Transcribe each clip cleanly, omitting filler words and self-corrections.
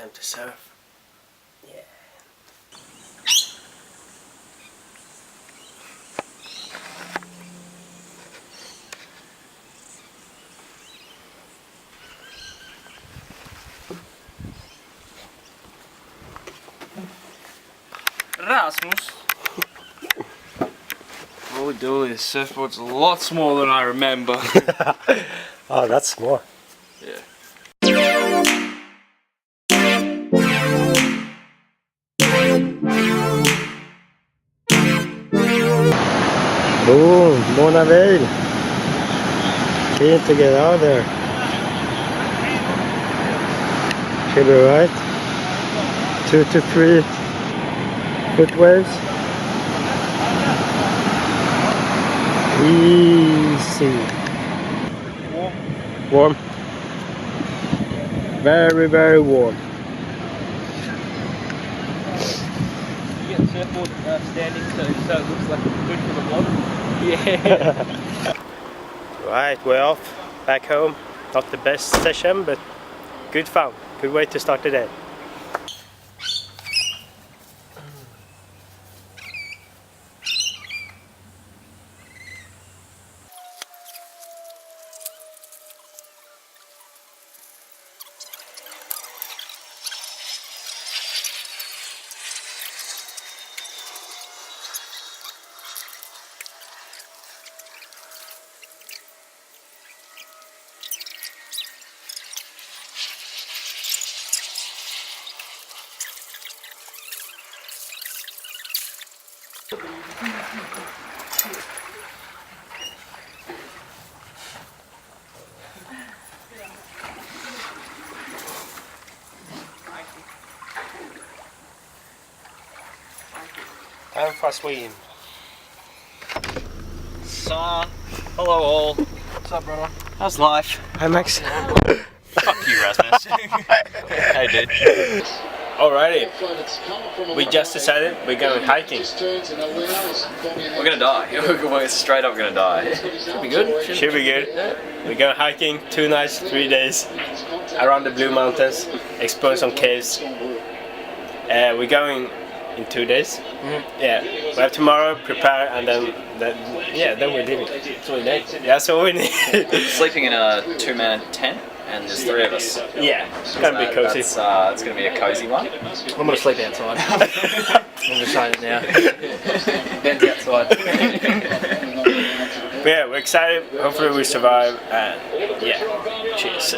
Time to surf. Yeah. Rasmus. What we do is surfboard's a lot smaller than I remember. Oh, that's small. Yeah. Boom, Mona Vale. Keen to get out there. Should be right. 2 to 3 foot waves. Easy. Warm. Very, very warm. You get surfboard standing so it looks like it's good for the vlog. Yeah. Right, we're off back home. Not the best session, but good fun. Good way to start the day. Time for a swim. So, hello all. What's up, brother? How's life? Hi, Max. Fuck you, Rasmus. Hey, dude. Alrighty, we just decided we're going hiking. We're gonna die. We're straight up gonna die. Should be good. Should be good. We're going hiking 2 nights, 3 days around the Blue Mountains, exploring some caves. We're going in 2 days. Yeah, we have tomorrow, prepare, and then we're leaving. That's all we need. Yeah, so we need. Sleeping in a 2-man tent, and there's 3 of us. Yeah, it's gonna be cozy. It's gonna be a cozy one. I'm gonna sleep outside. I'm just saying it now. Ben's outside. But yeah, we're excited. Hopefully we survive. And yeah, cheers.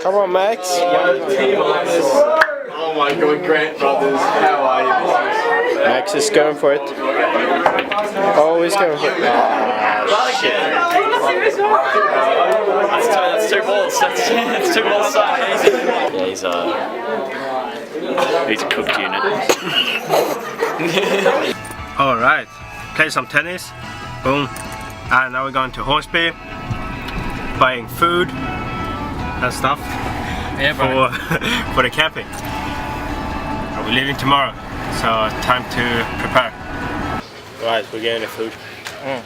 Come on, Max. Oh my god, Grant Brothers, how are you? Max is going for it. Oh, he's going for it. Shit. That's 2 balls. That's 2 balls. Yeah, he's a cooked unit. All right, play some tennis. Boom. And now we're going to Hornsby, buying food and stuff for the camping. We're leaving tomorrow, so time to prepare. Right, we're getting the food.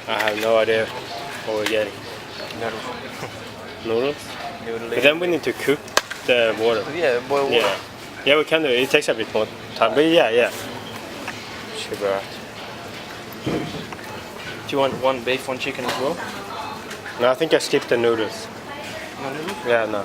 I have no idea what we're getting. Noodles? But then we need to cook the water. Yeah, boil water. Yeah. Yeah, we can do it. It takes a bit more time, but yeah. Should be right. Do you want 1 beef, 1 chicken as well? No, I think I skipped the noodles. No noodles? Yeah, no.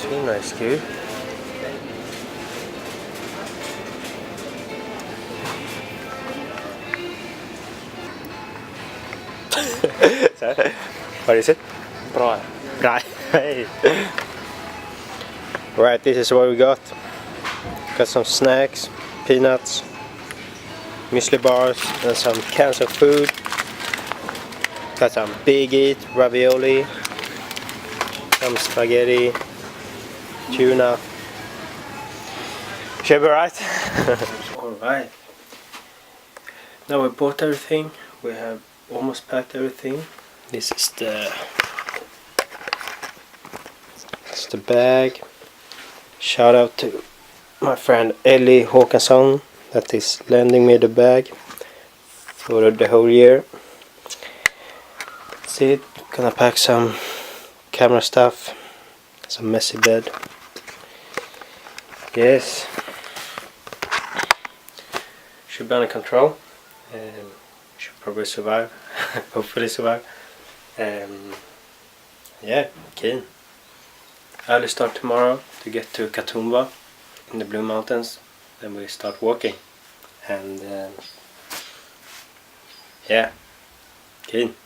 Too nice, dude. What is it? Right. Right. Hey. Right, this is what we got. Got some snacks, peanuts, muesli bars, and some cans of food. Got some Big Eat, ravioli, some spaghetti, tuna. Should be right. Alright. Now we bought everything. We have almost packed everything. This is the It's the bag. Shout out to my friend Ellie Håkansson that is lending me the bag for the whole year. That's it. Gonna pack some camera stuff, some messy bed. Yes, should be under control. Should probably survive. Hopefully survive. Yeah, keen. Early start tomorrow to get to Katoomba in the Blue Mountains. Then we start walking. And yeah, keen.